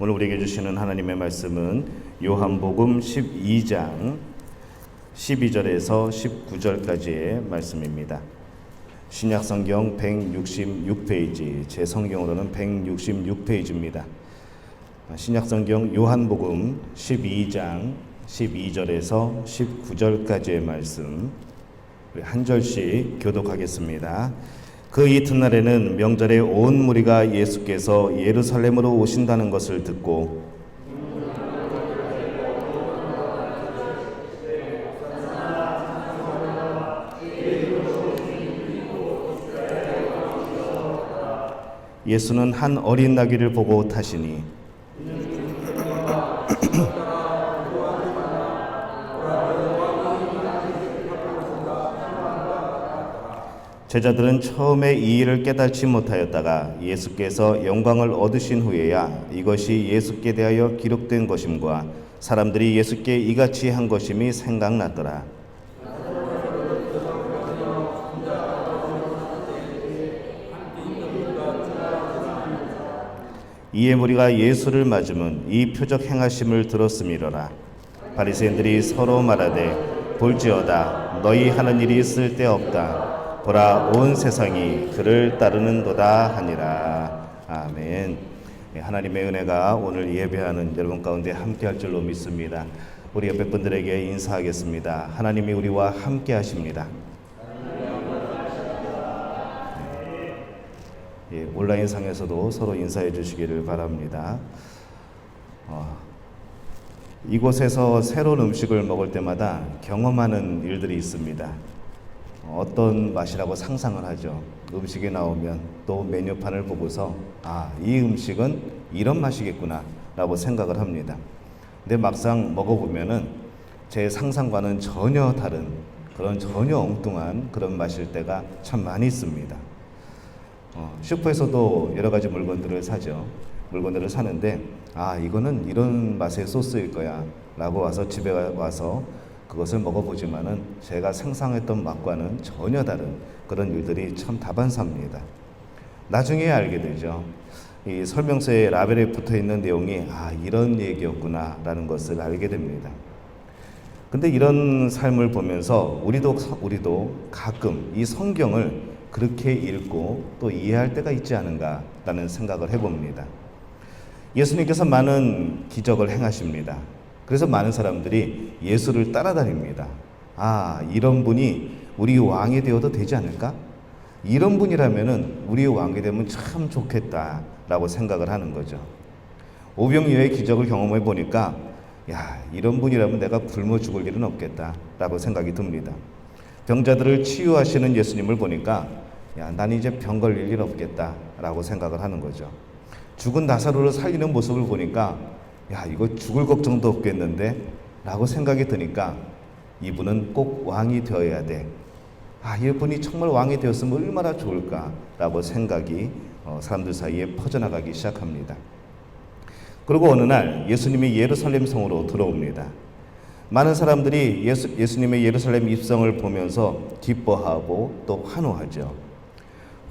오늘 우리에게 주시는 하나님의 말씀은 요한복음 12장 12절에서 19절까지의 말씀입니다. 신약성경 166페이지, 제 성경으로는 166페이지입니다. 신약성경 요한복음 12장 12절에서 19절까지의 말씀, 우리 한 절씩 교독하겠습니다. 그 이튿날에는 명절에 온 무리가 예수께서 예루살렘으로 오신다는 것을 듣고 예수는 한 어린 나귀를 보고 타시니 제자들은 처음에 이 일을 깨닫지 못하였다가 예수께서 영광을 얻으신 후에야 이것이 예수께 대하여 기록된 것임과 사람들이 예수께 이같이 한 것임이 생각났더라. 이에 무리가 예수를 맞으면 이 표적 행하심을 들었음이로라. 바리새인들이 서로 말하되 볼지어다 너희 하는 일이 쓸데없다. 보라 온 세상이 그를 따르는도다 하니라. 아멘. 하나님의 은혜가 오늘 예배하는 여러분 가운데 함께할 줄로 믿습니다. 우리 옆에 분들에게 인사하겠습니다. 하나님이 우리와 함께 하십니다. 온라인상에서도 서로 인사해 주시기를 바랍니다. 이곳에서 새로운 음식을 먹을 때마다 경험하는 일들이 있습니다. 어떤 맛이라고 상상을 하죠. 음식이 나오면 또 메뉴판을 보고서 이 음식은 이런 맛이겠구나 라고 생각을 합니다. 근데 막상 먹어보면은 제 상상과는 전혀 다른 그런 전혀 엉뚱한 그런 맛일 때가 참 많이 있습니다. 슈퍼에서도 여러 가지 물건들을 사죠. 물건들을 사는데 이거는 이런 맛의 소스일 거야 라고 와서 집에 와서 그것을 먹어보지만은 제가 상상했던 맛과는 전혀 다른 그런 일들이 참 다반사입니다. 나중에 알게 되죠. 이 설명서에 라벨에 붙어 있는 내용이 이런 얘기였구나 라는 것을 알게 됩니다. 근데 이런 삶을 보면서 우리도 가끔 이 성경을 그렇게 읽고 또 이해할 때가 있지 않은가 라는 생각을 해봅니다. 예수님께서 많은 기적을 행하십니다. 그래서 많은 사람들이 예수를 따라다닙니다. 이런 분이 우리 왕이 되어도 되지 않을까? 이런 분이라면은 우리 왕이 되면 참 좋겠다라고 생각을 하는 거죠. 오병이어의 기적을 경험해 보니까 이런 분이라면 내가 굶어 죽을 일은 없겠다라고 생각이 듭니다. 병자들을 치유하시는 예수님을 보니까 난 이제 병 걸릴 일 없겠다라고 생각을 하는 거죠. 죽은 나사로를 살리는 모습을 보니까 이거 죽을 걱정도 없겠는데 라고 생각이 드니까 이분은 꼭 왕이 되어야 돼. 이분이 정말 왕이 되었으면 얼마나 좋을까 라고 생각이 사람들 사이에 퍼져나가기 시작합니다. 그리고 어느 날 예수님이 예루살렘 성으로 들어옵니다. 많은 사람들이 예수님의 예루살렘 입성을 보면서 기뻐하고 또 환호하죠.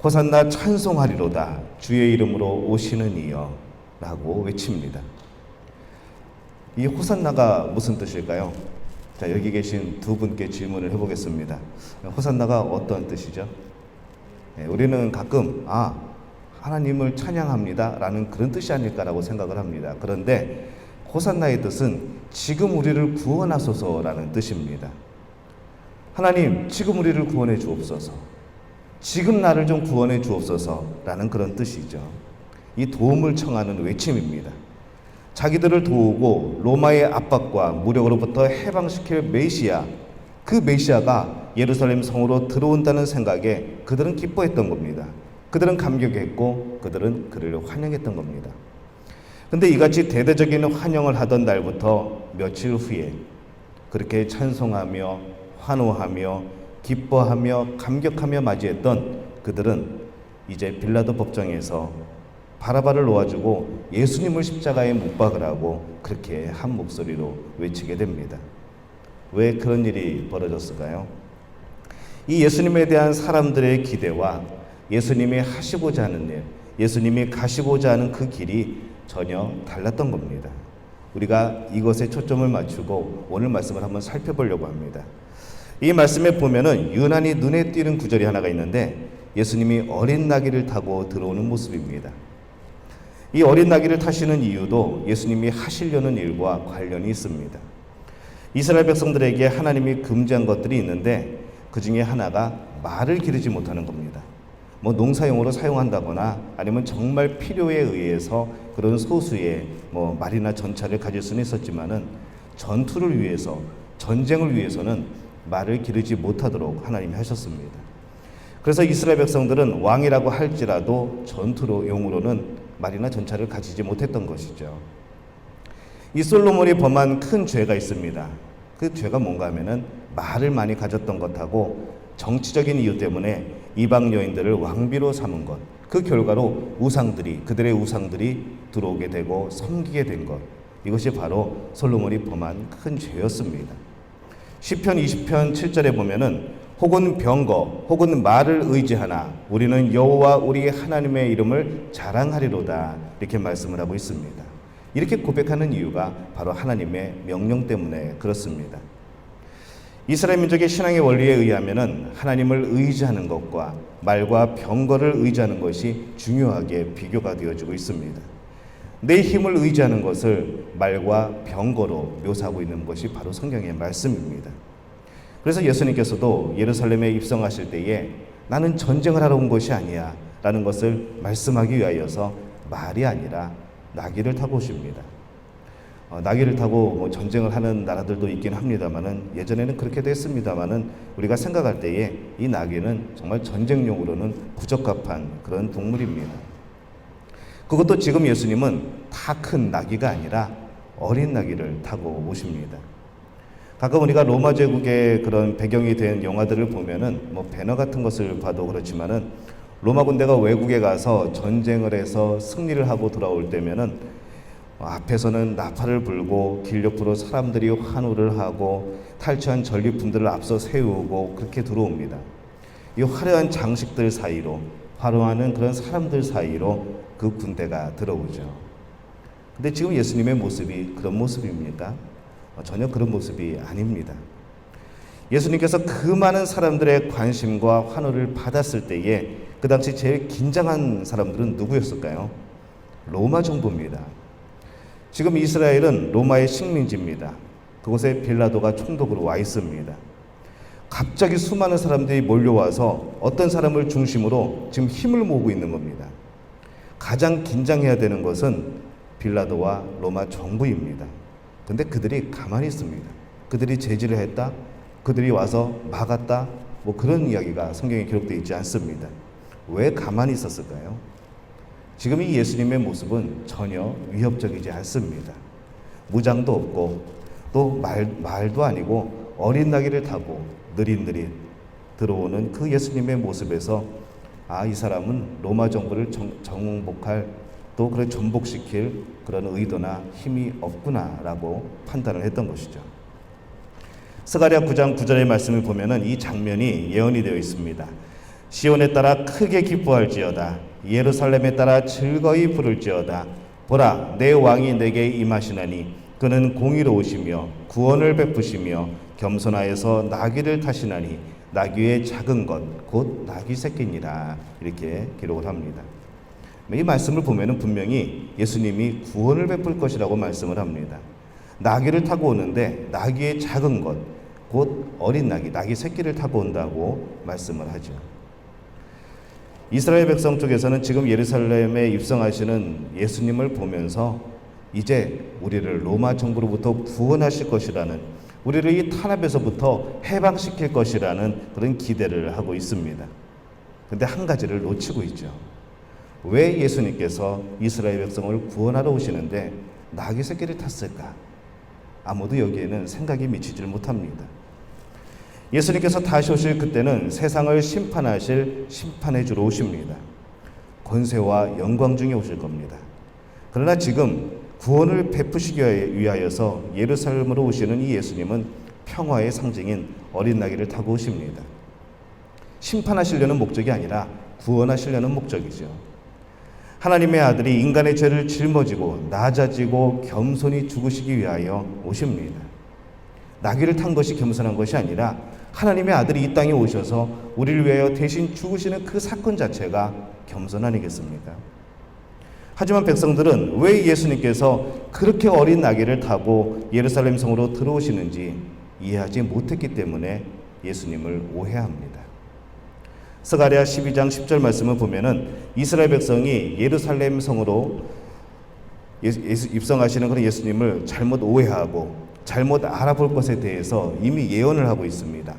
호산나 찬송하리로다 주의 이름으로 오시는 이여 라고 외칩니다. 이 호산나가 무슨 뜻일까요? 자, 여기 계신 두 분께 질문을 해보겠습니다. 호산나가 어떤 뜻이죠? 우리는 가끔 하나님을 찬양합니다 라는 그런 뜻이 아닐까라고 생각을 합니다. 그런데 호산나의 뜻은 지금 우리를 구원하소서 라는 뜻입니다. 하나님 지금 우리를 구원해 주옵소서, 지금 나를 좀 구원해 주옵소서 라는 그런 뜻이죠. 이 도움을 청하는 외침입니다. 자기들을 도우고 로마의 압박과 무력으로부터 해방시킬 메시아, 그 메시아가 예루살렘 성으로 들어온다는 생각에 그들은 기뻐했던 겁니다. 그들은 감격했고 그들은 그를 환영했던 겁니다. 근데 이같이 대대적인 환영을 하던 날부터 며칠 후에 그렇게 찬송하며 환호하며 기뻐하며 감격하며 맞이했던 그들은 이제 빌라도 법정에서 바라바를 놓아주고 예수님을 십자가에 못 박으라고 그렇게 한 목소리로 외치게 됩니다. 왜 그런 일이 벌어졌을까요? 이 예수님에 대한 사람들의 기대와 예수님이 하시고자 하는 일, 예수님이 가시고자 하는 그 길이 전혀 달랐던 겁니다. 우리가 이것에 초점을 맞추고 오늘 말씀을 한번 살펴보려고 합니다. 이 말씀에 보면은 유난히 눈에 띄는 구절이 하나가 있는데 예수님이 어린 나귀를 타고 들어오는 모습입니다. 이 어린 나귀를 타시는 이유도 예수님이 하시려는 일과 관련이 있습니다. 이스라엘 백성들에게 하나님이 금지한 것들이 있는데 그 중에 하나가 말을 기르지 못하는 겁니다. 농사용으로 사용한다거나 아니면 정말 필요에 의해서 그런 소수의 말이나 전차를 가질 수는 있었지만은 전투를 위해서, 전쟁을 위해서는 말을 기르지 못하도록 하나님이 하셨습니다. 그래서 이스라엘 백성들은 왕이라고 할지라도 전투용으로는 말이나 전차를 가지지 못했던 것이죠. 이 솔로몬이 범한 큰 죄가 있습니다. 그 죄가 뭔가 하면은 말을 많이 가졌던 것하고 정치적인 이유 때문에 이방 여인들을 왕비로 삼은 것, 그 결과로 그들의 우상들이 들어오게 되고 섬기게 된 것, 이것이 바로 솔로몬이 범한 큰 죄였습니다. 시편 20편 7절에 보면은 혹은 병거 혹은 말을 의지하나 우리는 여호와 우리 하나님의 이름을 자랑하리로다, 이렇게 말씀을 하고 있습니다. 이렇게 고백하는 이유가 바로 하나님의 명령 때문에 그렇습니다. 이스라엘 민족의 신앙의 원리에 의하면은 하나님을 의지하는 것과 말과 병거를 의지하는 것이 중요하게 비교가 되어지고 있습니다. 내 힘을 의지하는 것을 말과 병거로 묘사하고 있는 것이 바로 성경의 말씀입니다. 그래서 예수님께서도 예루살렘에 입성하실 때에 나는 전쟁을 하러 온 것이 아니야 라는 것을 말씀하기 위하여서 말이 아니라 나귀를 타고 오십니다. 나귀를 타고 전쟁을 하는 나라들도 있긴 합니다만은, 예전에는 그렇게 됐습니다만은, 우리가 생각할 때에 이 나귀는 정말 전쟁용으로는 부적합한 그런 동물입니다. 그것도 지금 예수님은 다 큰 나귀가 아니라 어린 나귀를 타고 오십니다. 가끔 우리가 로마 제국의 그런 배경이 된 영화들을 보면은 배너 같은 것을 봐도 그렇지만은, 로마 군대가 외국에 가서 전쟁을 해서 승리를 하고 돌아올 때면은 앞에서는 나팔을 불고 길 옆으로 사람들이 환호를 하고 탈취한 전리품들을 앞서 세우고 그렇게 들어옵니다. 이 화려한 장식들 사이로, 환호하는 그런 사람들 사이로 그 군대가 들어오죠. 근데 지금 예수님의 모습이 그런 모습입니까? 전혀 그런 모습이 아닙니다. 예수님께서 그 많은 사람들의 관심과 환호를 받았을 때에 그 당시 제일 긴장한 사람들은 누구였을까요? 로마 정부입니다. 지금 이스라엘은 로마의 식민지입니다. 그곳에 빌라도가 총독으로 와 있습니다. 갑자기 수많은 사람들이 몰려와서 어떤 사람을 중심으로 지금 힘을 모으고 있는 겁니다. 가장 긴장해야 되는 것은 빌라도와 로마 정부입니다. 근데 그들이 가만히 있습니다. 그들이 제지를 했다, 그들이 와서 막았다, 그런 이야기가 성경에 기록되어 있지 않습니다. 왜 가만히 있었을까요? 지금 이 예수님의 모습은 전혀 위협적이지 않습니다. 무장도 없고 또 말도 아니고 어린 나귀를 타고 느릿느릿 들어오는 그 예수님의 모습에서 이 사람은 로마 정부를 정복할, 또 그런 전복시킬 그런 의도나 힘이 없구나라고 판단을 했던 것이죠. 스가랴 9장 9절의 말씀을 보면은 이 장면이 예언이 되어 있습니다. 시온에 따라 크게 기뻐할지어다. 예루살렘에 따라 즐거이 부를지어다. 보라, 내 왕이 내게 임하시나니 그는 공의로우시며 구원을 베푸시며 겸손하여서 나귀를 타시나니 나귀의 작은 것 곧 나귀 새끼니라, 이렇게 기록을 합니다. 이 말씀을 보면은 분명히 예수님이 구원을 베풀 것이라고 말씀을 합니다. 나귀를 타고 오는데 나귀의 작은 것, 곧 어린 나귀 새끼를 타고 온다고 말씀을 하죠. 이스라엘 백성 쪽에서는 지금 예루살렘에 입성하시는 예수님을 보면서 이제 우리를 로마 정부로부터 구원하실 것이라는, 우리를 이 탄압에서부터 해방시킬 것이라는 그런 기대를 하고 있습니다. 그런데 한 가지를 놓치고 있죠. 왜 예수님께서 이스라엘 백성을 구원하러 오시는데 나귀 새끼를 탔을까? 아무도 여기에는 생각이 미치질 못합니다. 예수님께서 다시 오실 그때는 세상을 심판하실 심판의 주로 오십니다. 권세와 영광 중에 오실 겁니다. 그러나 지금 구원을 베푸시기 위하여서 예루살렘으로 오시는 이 예수님은 평화의 상징인 어린 나귀를 타고 오십니다. 심판하시려는 목적이 아니라 구원하시려는 목적이죠. 하나님의 아들이 인간의 죄를 짊어지고 낮아지고 겸손히 죽으시기 위하여 오십니다. 나귀를 탄 것이 겸손한 것이 아니라 하나님의 아들이 이 땅에 오셔서 우리를 위하여 대신 죽으시는 그 사건 자체가 겸손 아니겠습니까? 하지만 백성들은 왜 예수님께서 그렇게 어린 나귀를 타고 예루살렘 성으로 들어오시는지 이해하지 못했기 때문에 예수님을 오해합니다. 스가랴 12장 10절 말씀을 보면은 이스라엘 백성이 예루살렘 성으로 입성하시는 그런 예수님을 잘못 오해하고 잘못 알아볼 것에 대해서 이미 예언을 하고 있습니다.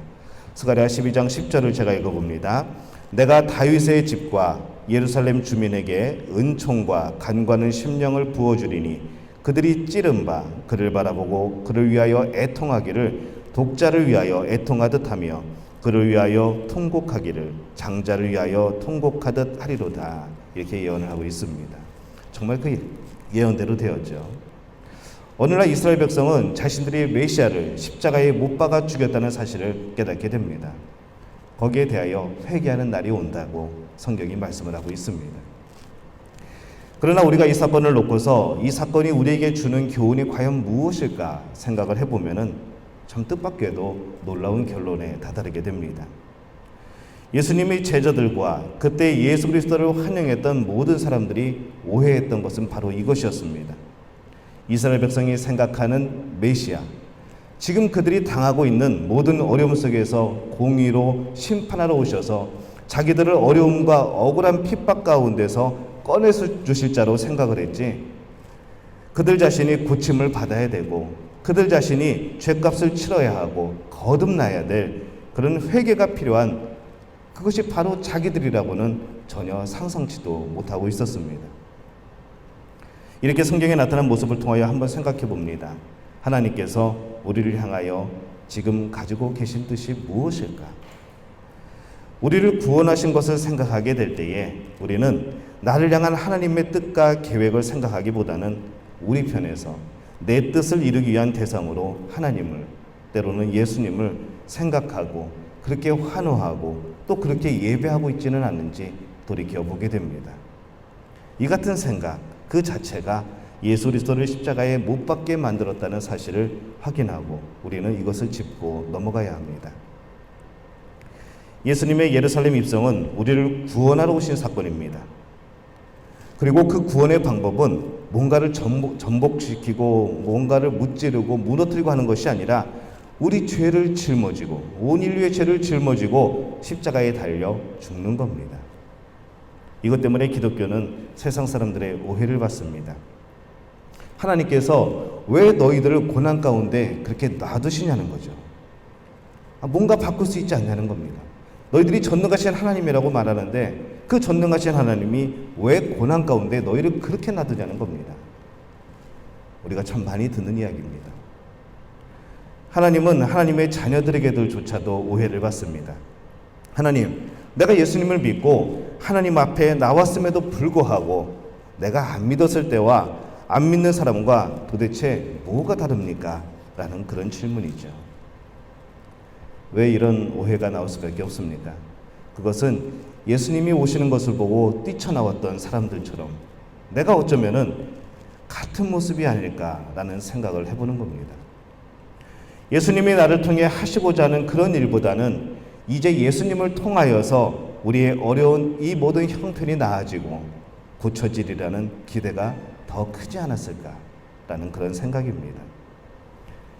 스가랴 12장 10절을 제가 읽어봅니다. 내가 다윗의 집과 예루살렘 주민에게 은총과 간과는 심령을 부어주리니 그들이 찌른 바 그를 바라보고 그를 위하여 애통하기를 독자를 위하여 애통하듯 하며 그를 위하여 통곡하기를 장자를 위하여 통곡하듯 하리로다. 이렇게 예언을 하고 있습니다. 정말 그 예언대로 되었죠. 오늘날 이스라엘 백성은 자신들이 메시아를 십자가에 못 박아 죽였다는 사실을 깨닫게 됩니다. 거기에 대하여 회개하는 날이 온다고 성경이 말씀을 하고 있습니다. 그러나 우리가 이 사건을 놓고서 이 사건이 우리에게 주는 교훈이 과연 무엇일까 생각을 해보면은 참 뜻밖에도 놀라운 결론에 다다르게 됩니다. 예수님의 제자들과 그때 예수 그리스도를 환영했던 모든 사람들이 오해했던 것은 바로 이것이었습니다. 이스라엘 백성이 생각하는 메시아, 지금 그들이 당하고 있는 모든 어려움 속에서 공의로 심판하러 오셔서 자기들을 어려움과 억울한 핍박 가운데서 꺼내서 주실 자로 생각을 했지, 그들 자신이 고침을 받아야 되고 그들 자신이 죗값을 치러야 하고 거듭나야 될 그런 회개가 필요한 그것이 바로 자기들이라고는 전혀 상상치도 못하고 있었습니다. 이렇게 성경에 나타난 모습을 통하여 한번 생각해 봅니다. 하나님께서 우리를 향하여 지금 가지고 계신 뜻이 무엇일까? 우리를 구원하신 것을 생각하게 될 때에 우리는 나를 향한 하나님의 뜻과 계획을 생각하기보다는 우리 편에서 내 뜻을 이루기 위한 대상으로 하나님을, 때로는 예수님을 생각하고 그렇게 환호하고 또 그렇게 예배하고 있지는 않는지 돌이켜보게 됩니다. 이 같은 생각 그 자체가 예수 그리스도를 십자가에 못 박게 만들었다는 사실을 확인하고 우리는 이것을 짚고 넘어가야 합니다. 예수님의 예루살렘 입성은 우리를 구원하러 오신 사건입니다. 그리고 그 구원의 방법은 뭔가를 전복시키고 뭔가를 무찌르고 무너뜨리고 하는 것이 아니라 우리 죄를 짊어지고 온 인류의 죄를 짊어지고 십자가에 달려 죽는 겁니다. 이것 때문에 기독교는 세상 사람들의 오해를 받습니다. 하나님께서 왜 너희들을 고난 가운데 그렇게 놔두시냐는 거죠. 뭔가 바꿀 수 있지 않냐는 겁니다. 너희들이 전능하신 하나님이라고 말하는데 그 전능하신 하나님이 왜 고난 가운데 너희를 그렇게 놔두냐는 겁니다. 우리가 참 많이 듣는 이야기입니다. 하나님은 하나님의 자녀들에게조차도 오해를 받습니다. 하나님, 내가 예수님을 믿고 하나님 앞에 나왔음에도 불구하고 내가 안 믿었을 때와 안 믿는 사람과 도대체 뭐가 다릅니까? 라는 그런 질문이죠. 왜 이런 오해가 나올 수밖에 없습니까? 그것은 예수님이 오시는 것을 보고 뛰쳐나왔던 사람들처럼 내가 어쩌면은 같은 모습이 아닐까라는 생각을 해보는 겁니다. 예수님이 나를 통해 하시고자 하는 그런 일보다는 이제 예수님을 통하여서 우리의 어려운 이 모든 형편이 나아지고 고쳐지리라는 기대가 더 크지 않았을까라는 그런 생각입니다.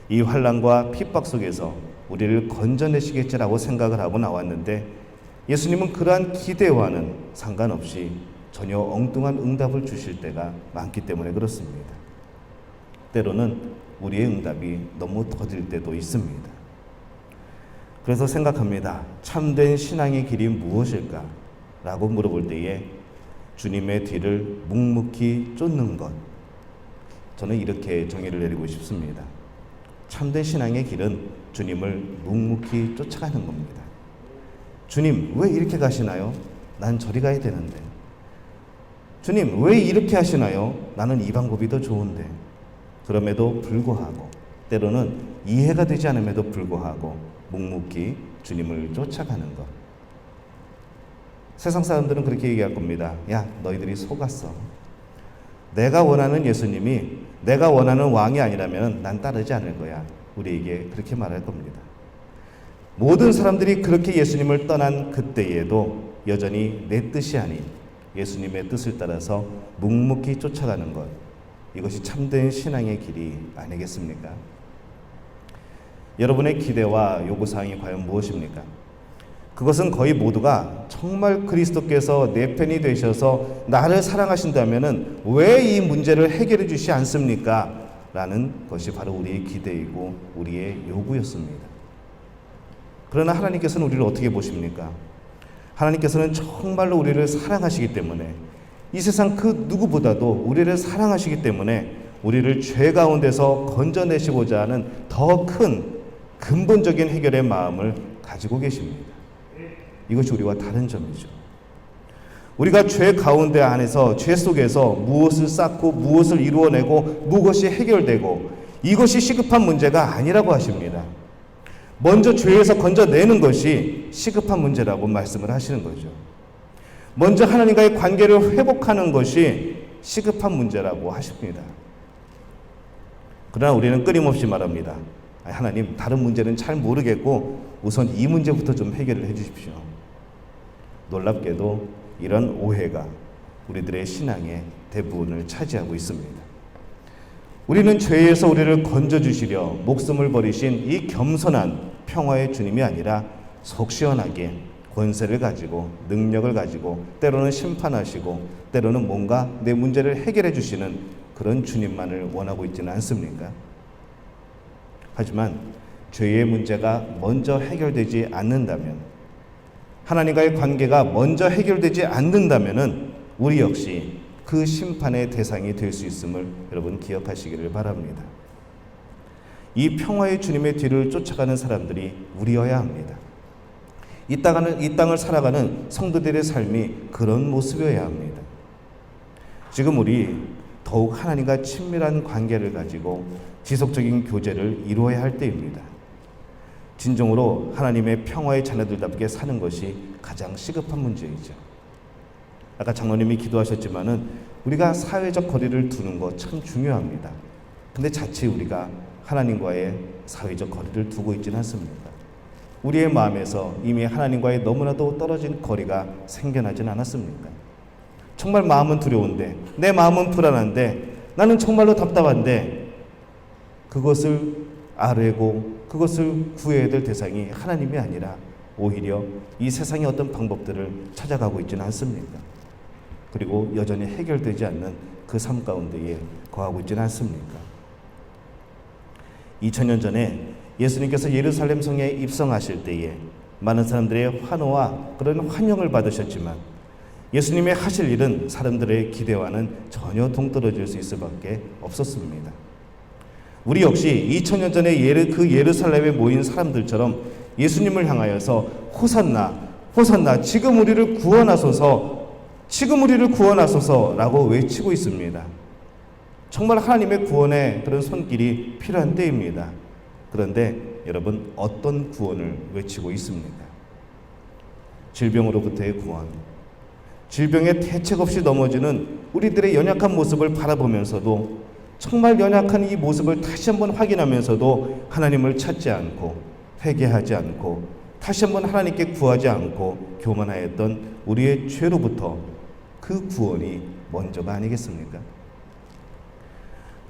이 환난과 핍박 속에서 우리를 건져내시겠지라고 생각을 하고 나왔는데 예수님은 그러한 기대와는 상관없이 전혀 엉뚱한 응답을 주실 때가 많기 때문에 그렇습니다. 때로는 우리의 응답이 너무 더딜 때도 있습니다. 그래서 생각합니다. 참된 신앙의 길이 무엇일까? 라고 물어볼 때에 주님의 뒤를 묵묵히 쫓는 것. 저는 이렇게 정의를 내리고 싶습니다. 참된 신앙의 길은 주님을 묵묵히 쫓아가는 겁니다. 주님, 왜 이렇게 가시나요? 난 저리 가야 되는데. 주님, 왜 이렇게 하시나요? 나는 이 방법이 더 좋은데. 그럼에도 불구하고, 때로는 이해가 되지 않음에도 불구하고 묵묵히 주님을 쫓아가는 것. 세상 사람들은 그렇게 얘기할 겁니다. 야, 너희들이 속았어. 내가 원하는 예수님이 내가 원하는 왕이 아니라면 난 따르지 않을 거야. 우리에게 그렇게 말할 겁니다. 모든 사람들이 그렇게 예수님을 떠난 그때에도 여전히 내 뜻이 아닌 예수님의 뜻을 따라서 묵묵히 쫓아가는 것, 이것이 참된 신앙의 길이 아니겠습니까? 여러분의 기대와 요구사항이 과연 무엇입니까? 그것은 거의 모두가 정말 그리스도께서 내 편이 되셔서 나를 사랑하신다면 왜 이 문제를 해결해 주시지 않습니까? 라는 것이 바로 우리의 기대이고 우리의 요구였습니다. 그러나 하나님께서는 우리를 어떻게 보십니까? 하나님께서는 정말로 우리를 사랑하시기 때문에, 이 세상 그 누구보다도 우리를 사랑하시기 때문에 우리를 죄 가운데서 건져내시고자 하는 더 큰 근본적인 해결의 마음을 가지고 계십니다. 이것이 우리와 다른 점이죠. 우리가 죄 가운데 안에서, 죄 속에서 무엇을 쌓고 무엇을 이루어내고 무엇이 해결되고, 이것이 시급한 문제가 아니라고 하십니다. 먼저 죄에서 건져내는 것이 시급한 문제라고 말씀을 하시는 거죠. 먼저 하나님과의 관계를 회복하는 것이 시급한 문제라고 하십니다. 그러나 우리는 끊임없이 말합니다. 하나님, 다른 문제는 잘 모르겠고 우선 이 문제부터 좀 해결을 해 주십시오. 놀랍게도 이런 오해가 우리들의 신앙의 대부분을 차지하고 있습니다. 우리는 죄에서 우리를 건져주시려 목숨을 버리신 이 겸손한 평화의 주님이 아니라 속 시원하게 권세를 가지고 능력을 가지고 때로는 심판하시고 때로는 뭔가 내 문제를 해결해 주시는 그런 주님만을 원하고 있지는 않습니까? 하지만 죄의 문제가 먼저 해결되지 않는다면, 하나님과의 관계가 먼저 해결되지 않는다면 우리 역시 그 심판의 대상이 될 수 있음을 여러분 기억하시기를 바랍니다. 이 평화의 주님의 뒤를 쫓아가는 사람들이 우리여야 합니다. 이 땅을 살아가는 성도들의 삶이 그런 모습이어야 합니다. 지금 우리 더욱 하나님과 친밀한 관계를 가지고 지속적인 교제를 이루어야 할 때입니다. 진정으로 하나님의 평화의 자녀들답게 사는 것이 가장 시급한 문제이죠. 아까 장로님이 기도하셨지만은 우리가 사회적 거리를 두는 것 참 중요합니다. 근데 자칫 우리가 하나님과의 사회적 거리를 두고 있지는 않습니다. 우리의 마음에서 이미 하나님과의 너무나도 떨어진 거리가 생겨나진 않았습니까? 정말 마음은 두려운데, 내 마음은 불안한데, 나는 정말로 답답한데, 그것을 아뢰고 그것을 구해야 될 대상이 하나님이 아니라 오히려 이 세상의 어떤 방법들을 찾아가고 있지는 않습니까? 그리고 여전히 해결되지 않는 그 삶 가운데에 거하고 있지는 않습니까? 2000년 전에 예수님께서 예루살렘 성에 입성하실 때에 많은 사람들의 환호와 그런 환영을 받으셨지만, 예수님의 하실 일은 사람들의 기대와는 전혀 동떨어질 수 있을 밖에 없었습니다. 우리 역시 2000년 전에 그 예루살렘에 모인 사람들처럼 예수님을 향하여서 호산나, 호산나, 지금 우리를 구원하소서, 지금 우리를 구원하소서 라고 외치고 있습니다. 정말 하나님의 구원의 그런 손길이 필요한 때입니다. 그런데 여러분, 어떤 구원을 외치고 있습니까? 질병으로부터의 구원, 질병에 대책 없이 넘어지는 우리들의 연약한 모습을 바라보면서도, 정말 연약한 이 모습을 다시 한번 확인하면서도 하나님을 찾지 않고 회개하지 않고 다시 한번 하나님께 구하지 않고 교만하였던 우리의 죄로부터 그 구원이 먼저가 아니겠습니까?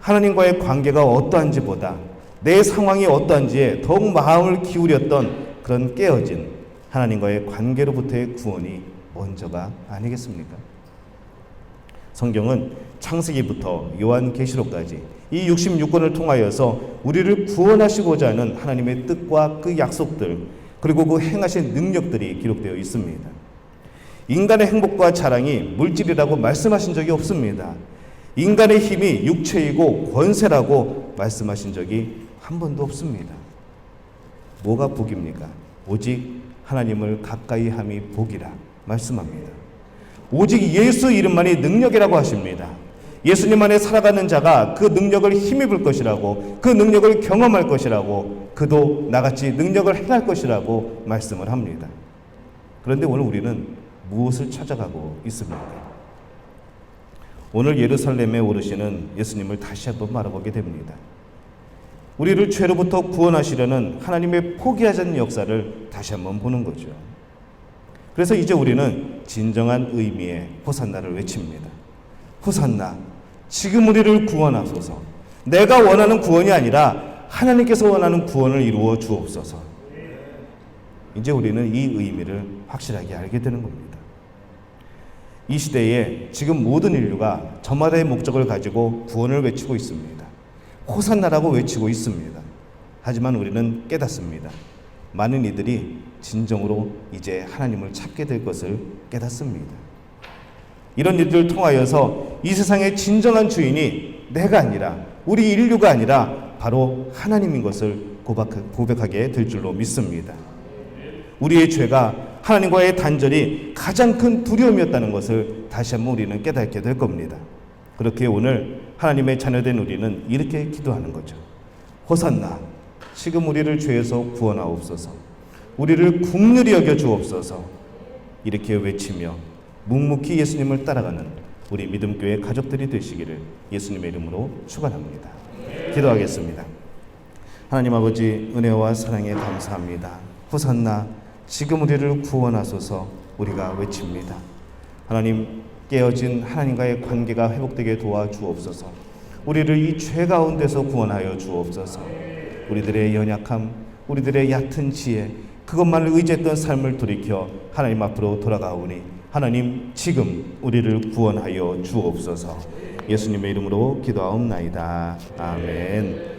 하나님과의 관계가 어떠한지보다 내 상황이 어떠한지에 더욱 마음을 기울였던 그런 깨어진 하나님과의 관계로부터의 구원이 먼저가 아니겠습니까? 성경은 창세기부터 요한계시록까지 이 66권을 통하여서 우리를 구원하시고자 하는 하나님의 뜻과 그 약속들, 그리고 그 행하신 능력들이 기록되어 있습니다. 인간의 행복과 자랑이 물질이라고 말씀하신 적이 없습니다. 인간의 힘이 육체이고 권세라고 말씀하신 적이 한 번도 없습니다. 뭐가 복입니까? 오직 하나님을 가까이 함이 복이라 말씀합니다. 오직 예수 이름만이 능력이라고 하십니다. 예수님 안에 살아가는 자가 그 능력을 힘입을 것이라고, 그 능력을 경험할 것이라고, 그도 나같이 능력을 행할 것이라고 말씀을 합니다. 그런데 오늘 우리는 무엇을 찾아가고 있습니까? 오늘 예루살렘에 오르시는 예수님을 다시 한번 바라보게 됩니다. 우리를 죄로부터 구원하시려는 하나님의 포기하지 않는 역사를 다시 한번 보는 거죠. 그래서 이제 우리는 진정한 의미의 호산나를 외칩니다. 호산나, 지금 우리를 구원하소서. 내가 원하는 구원이 아니라 하나님께서 원하는 구원을 이루어 주옵소서. 이제 우리는 이 의미를 확실하게 알게 되는 겁니다. 이 시대에 지금 모든 인류가 저마다의 목적을 가지고 구원을 외치고 있습니다. 호산나라고 외치고 있습니다. 하지만 우리는 깨닫습니다. 많은 이들이 진정으로 이제 하나님을 찾게 될 것을 깨닫습니다. 이런 일들을 통하여서 이 세상의 진정한 주인이 내가 아니라, 우리 인류가 아니라 바로 하나님인 것을 고백하게 될 줄로 믿습니다. 우리의 죄가 하나님과의 단절이 가장 큰 두려움이었다는 것을 다시 한번 우리는 깨닫게 될 겁니다. 그렇게 오늘 하나님의 자녀된 우리는 이렇게 기도하는 거죠. 호산나, 지금 우리를 죄에서 구원하옵소서. 우리를 긍휼히 여겨 주옵소서. 이렇게 외치며 묵묵히 예수님을 따라가는 우리 믿음교회 가족들이 되시기를 예수님의 이름으로 축원합니다. 기도하겠습니다. 하나님 아버지, 은혜와 사랑에 감사합니다. 호산나, 지금 우리를 구원하소서. 우리가 외칩니다. 하나님, 깨어진 하나님과의 관계가 회복되게 도와주옵소서. 우리를 이 죄 가운데서 구원하여 주옵소서. 우리들의 연약함, 우리들의 얕은 지혜, 그것만을 의지했던 삶을 돌이켜 하나님 앞으로 돌아가오니 하나님, 지금 우리를 구원하여 주옵소서. 예수님의 이름으로 기도하옵나이다. 아멘.